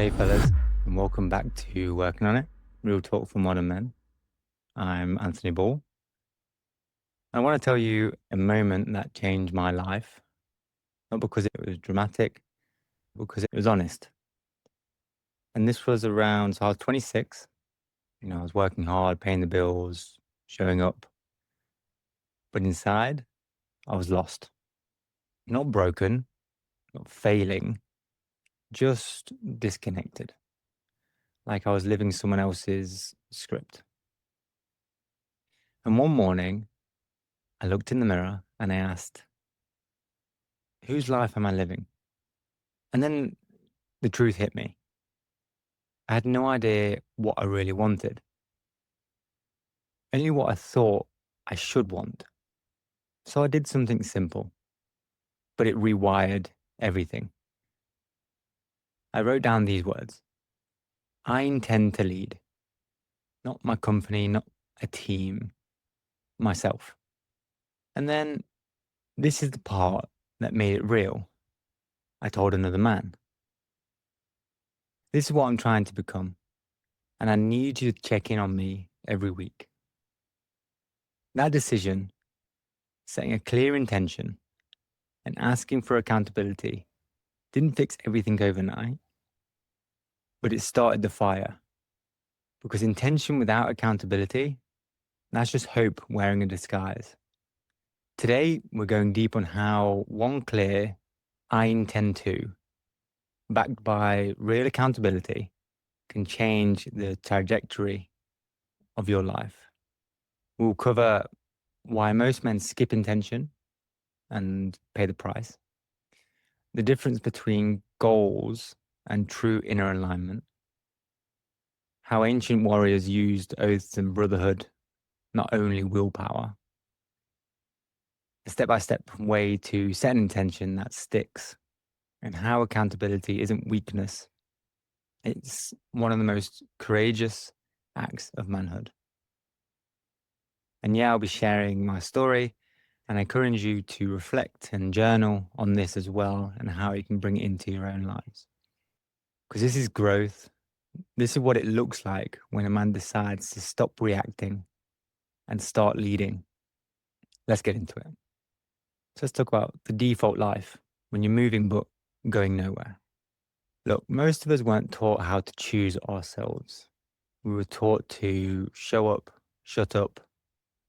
Hey, fellas, and welcome back to Working on It, Real Talk for Modern Men. I'm Anthony Ball. I want to tell you a moment that changed my life, not because it was dramatic, because it was honest. And this was around, so I was 26, I was working hard, paying the bills, showing up. But inside, I was lost. Not broken, not failing, just disconnected. Like I was living someone else's script. And one morning, I looked in the mirror and I asked, whose life am I living? And then the truth hit me. I had no idea what I really wanted, only what I thought I should want. So I did something simple, but it rewired everything. I wrote down these words: I intend to lead, not my company, not a team, myself. And then this is the part that made it real. I told another man, this is what I'm trying to become, and I need you to check in on me every week. That decision, setting a clear intention, and asking for accountability didn't fix everything overnight, but it started the fire. Because intention without accountability, that's just hope wearing a disguise. Today, we're going deep on how one clear, I intend to, backed by real accountability, can change the trajectory of your life. We'll cover why most men skip intention and pay the price, the difference between goals and true inner alignment, how ancient warriors used oaths and brotherhood, not only willpower, a step-by-step way to set an intention that sticks, and how accountability isn't weakness. It's one of the most courageous acts of manhood. And yeah, I'll be sharing my story, and I encourage you to reflect and journal on this as well and how you can bring it into your own lives. Because this is growth. This is what it looks like when a man decides to stop reacting and start leading. Let's get into it. So let's talk about the default life when you're moving but going nowhere. Look, most of us weren't taught how to choose ourselves. We were taught to show up, shut up,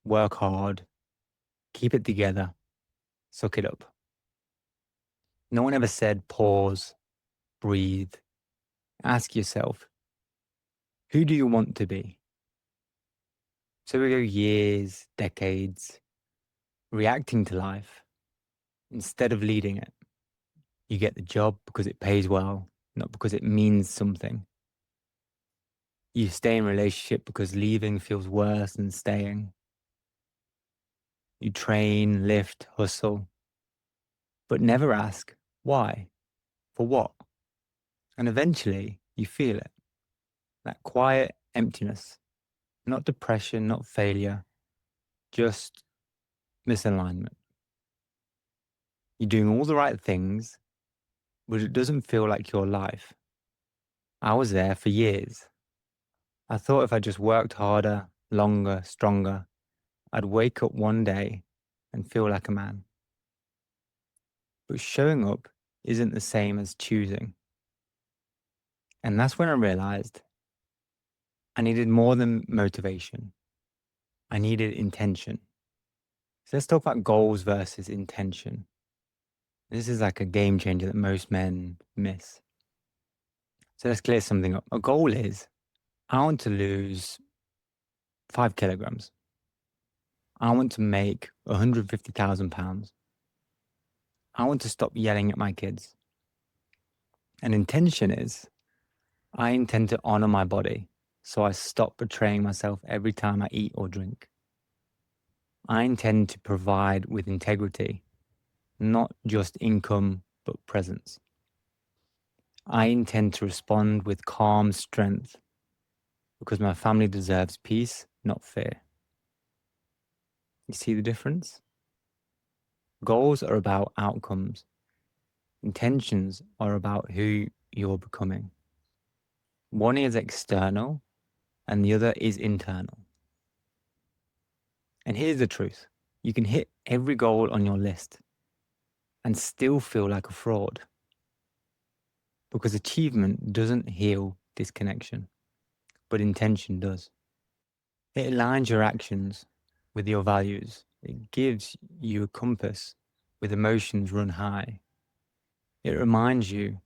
work hard, keep it together, suck it up. No one ever said pause, breathe, ask yourself, who do you want to be? So we go years, decades, reacting to life instead of leading it. You get the job because it pays well, not because it means something. You stay in relationship because leaving feels worse than staying. You train, lift, hustle, but never ask why, for what. And eventually you feel it, that quiet emptiness, not depression, not failure, just misalignment. You're doing all the right things, but it doesn't feel like your life. I was there for years. I thought if I just worked harder, longer, stronger, I'd wake up one day and feel like a man. But showing up isn't the same as choosing. And that's when I realized I needed more than motivation. I needed intention. So let's talk about goals versus intention. This is like a game changer that most men miss. So let's clear something up. A goal is I want to lose 5 kilograms. I want to make £150,000. I want to stop yelling at my kids. An intention is I intend to honor my body, so I stop betraying myself every time I eat or drink. I intend to provide with integrity, not just income, but presence. I intend to respond with calm strength because my family deserves peace, not fear. You see the difference? Goals are about outcomes. Intentions are about who you're becoming. One is external and the other is internal. And here's the truth. You can hit every goal on your list and still feel like a fraud, because achievement doesn't heal disconnection, but intention does. It aligns your actions with your values. It gives you a compass with emotions run high. It reminds you,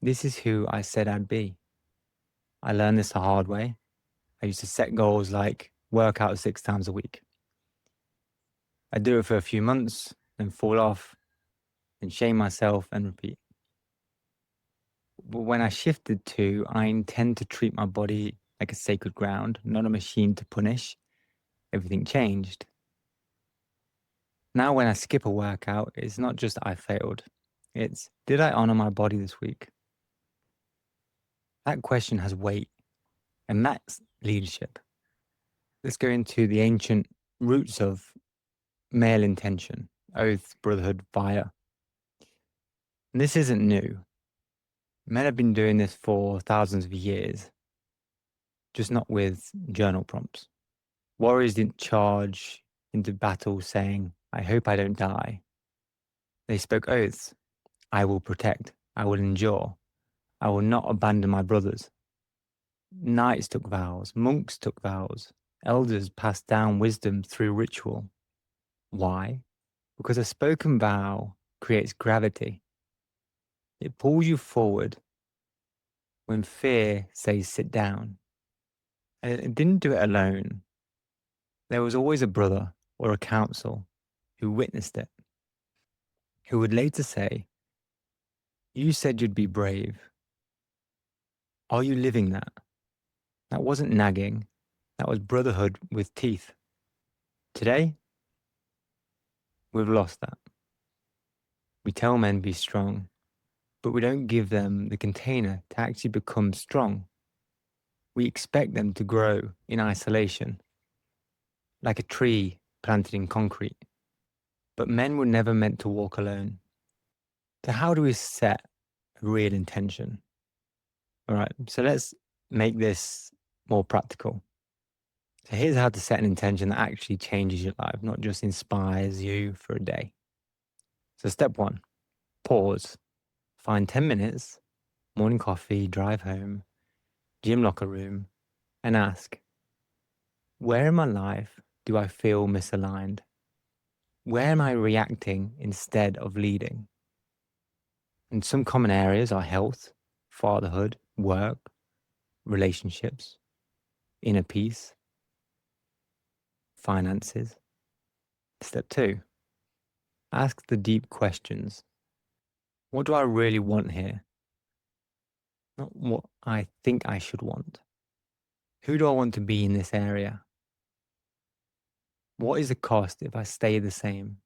this is who I said I'd be. I learned this the hard way. I used to set goals like work out 6 times a week. I'd do it for a few months, then fall off, then shame myself and repeat. But when I shifted to, I intend to treat my body like a sacred ground, not a machine to punish, everything changed. Now when I skip a workout, it's not just I failed. It's, did I honor my body this week? That question has weight, and that's leadership. Let's go into the ancient roots of male intention, oath, brotherhood, fire. And this isn't new. Men have been doing this for thousands of years, just not with journal prompts. Warriors didn't charge into battle saying, I hope I don't die. They spoke oaths. I will protect. I will endure. I will not abandon my brothers. Knights took vows. Monks took vows. Elders passed down wisdom through ritual. Why? Because a spoken vow creates gravity. It pulls you forward when fear says sit down. And it didn't do it alone. There was always a brother or a counsel who witnessed it, who would later say, you said you'd be brave. Are you living that? That wasn't nagging. That was brotherhood with teeth. Today, we've lost that. We tell men be strong, but we don't give them the container to actually become strong. We expect them to grow in isolation, like a tree planted in concrete. But men were never meant to walk alone. So how do we set a real intention? All right, so let's make this more practical. So here's how to set an intention that actually changes your life, not just inspires you for a day. So step 1, pause. Find 10 minutes, morning coffee, drive home, gym locker room, and ask, where in my life do I feel misaligned? Where am I reacting instead of leading? And some common areas are health, fatherhood, work, relationships, inner peace, finances. Step 2, ask the deep questions. What do I really want here? Not what I think I should want. Who do I want to be in this area? What is the cost if I stay the same?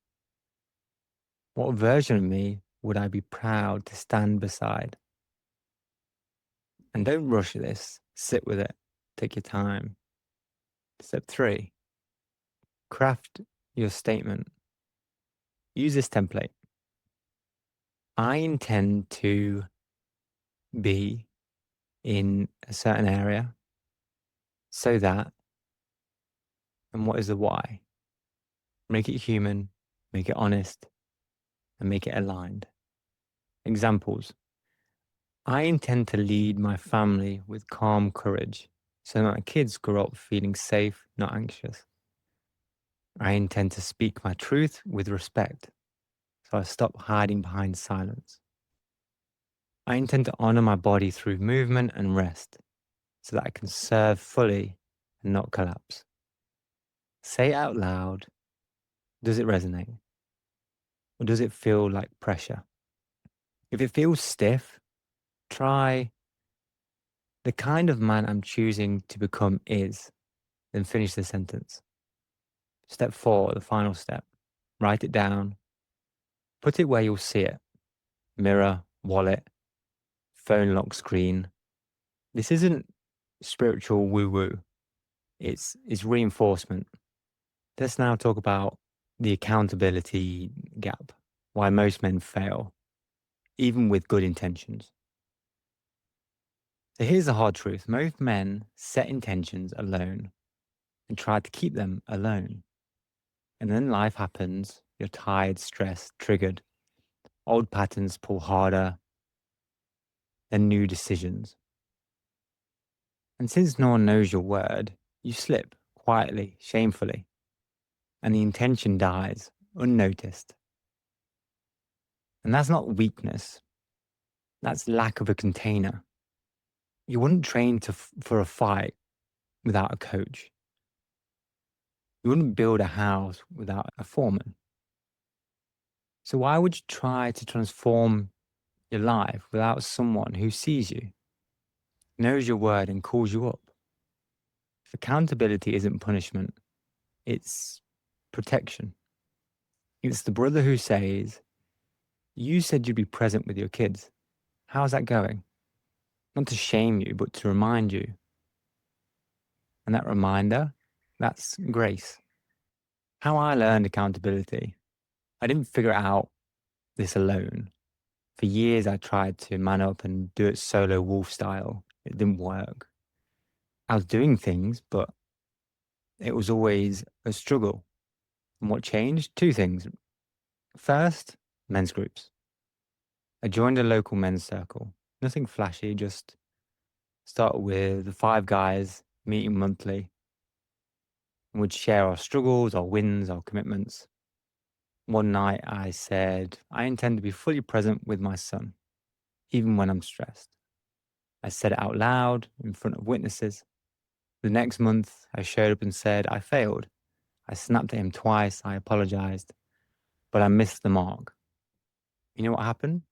What version of me would I be proud to stand beside? And don't rush this. Sit with it. Take your time. Step 3, craft your statement. Use this template. I intend to be in a certain area so that, and what is the why? Make it human, make it honest, and make it aligned. Examples. I intend to lead my family with calm courage so that my kids grow up feeling safe, not anxious. I intend to speak my truth with respect, so I stop hiding behind silence. I intend to honor my body through movement and rest, so that I can serve fully and not collapse. Say it out loud. Does it resonate? Or does it feel like pressure? If it feels stiff, try, the kind of man I'm choosing to become is, then finish the sentence. Step 4, the final step. Write it down. Put it where you'll see it. Mirror, wallet, phone lock screen. This isn't spiritual woo-woo. It's reinforcement. Let's now talk about the accountability gap, why most men fail, even with good intentions. So here's the hard truth. Most men set intentions alone and try to keep them alone. And then life happens. You're tired, stressed, triggered. Old patterns pull harder than new decisions. And since no one knows your word, you slip quietly, shamefully, and the intention dies unnoticed. And that's not weakness, that's lack of a container. You wouldn't train for a fight without a coach. You wouldn't build a house without a foreman. So why would you try to transform your life without someone who sees you, knows your word, and calls you up? If accountability isn't punishment, it's protection. It's the brother who says, "You said you'd be present with your kids. How's that going?" Not to shame you, but to remind you. And that reminder, that's grace. How I learned accountability, I didn't figure out this alone. For years, I tried to man up and do it solo wolf style. It didn't work. I was doing things, but it was always a struggle. And what changed? Two things. First, men's groups. I joined a local men's circle. Nothing flashy, just start with the 5 guys meeting monthly and would share our struggles, our wins, our commitments. One night I said, I intend to be fully present with my son, even when I'm stressed. I said it out loud in front of witnesses. The next month I showed up and said, I failed. I snapped at him twice, I apologized, but I missed the mark. You know what happened?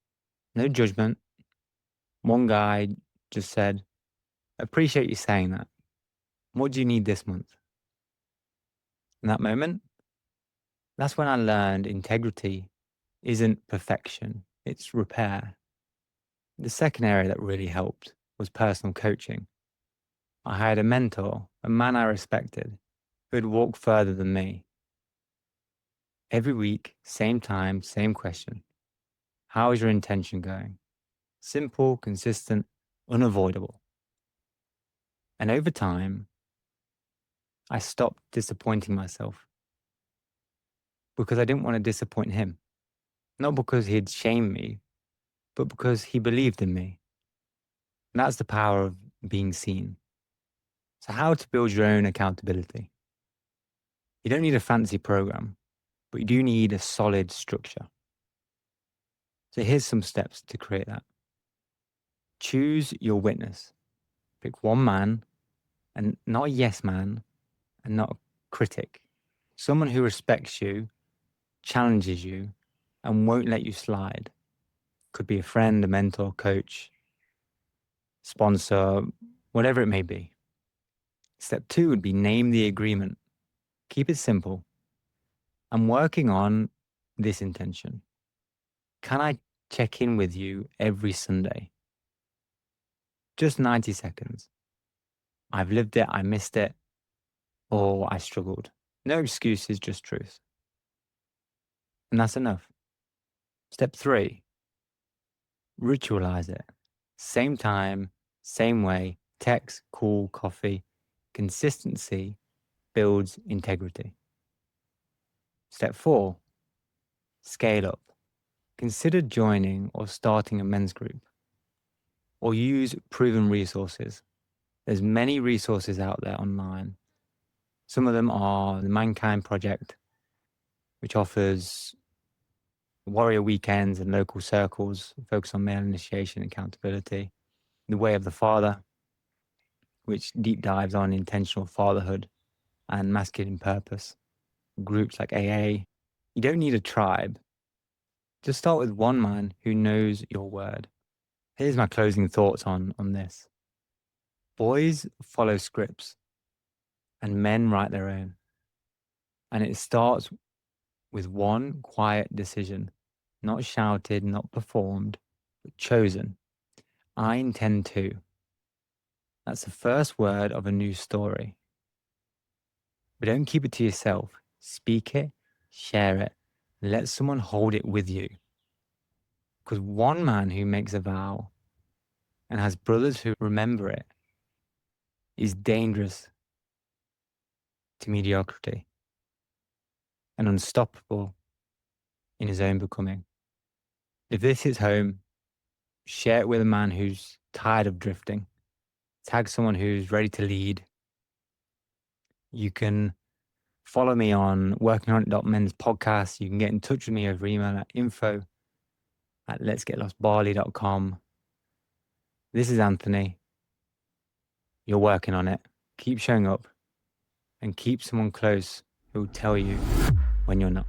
No judgment. One guy just said, appreciate you saying that. What do you need this month? In that moment, that's when I learned integrity isn't perfection, it's repair. The second area that really helped was personal coaching. I hired a mentor, a man I respected, who had walked further than me. Every week, same time, same question. How is your intention going? Simple, consistent, unavoidable. And over time, I stopped disappointing myself because I didn't want to disappoint him. Not because he'd shame me, but because he believed in me. And that's the power of being seen. So how to build your own accountability? You don't need a fancy program, but you do need a solid structure. So here's some steps to create that. Choose your witness. Pick one man, and not a yes man, and not a critic. Someone who respects you, challenges you, and won't let you slide. Could be a friend, a mentor, coach, sponsor, whatever it may be. Step 2 would be name the agreement. Keep it simple. I'm working on this intention. Can I check in with you every Sunday? Just 90 seconds. I've lived it, I missed it, or I struggled. No excuses, just truth. And that's enough. Step 3, ritualize it. Same time, same way, text, call, coffee. Consistency builds integrity. Step 4, scale up. Consider joining or starting a men's group, or use proven resources. There's many resources out there online. Some of them are the Mankind Project, which offers warrior weekends and local circles, focus on male initiation and accountability. The Way of the Father, which deep dives on intentional fatherhood and masculine purpose. Groups like AA. You don't need a tribe. Just start with one man who knows your word. Here's my closing thoughts on this. Boys follow scripts and men write their own. And it starts with one quiet decision, not shouted, not performed, but chosen. I intend to. That's the first word of a new story. But don't keep it to yourself. Speak it, share it, let someone hold it with you. Because one man who makes a vow and has brothers who remember it is dangerous to mediocrity and unstoppable in his own becoming. If this hits home, share it with a man who's tired of drifting. Tag someone who's ready to lead. You can follow me on workingonit.men's podcast. You can get in touch with me over email at info@letsgetlostbarley.com. This is Anthony. You're working on it. Keep showing up and keep someone close who will tell you when you're not.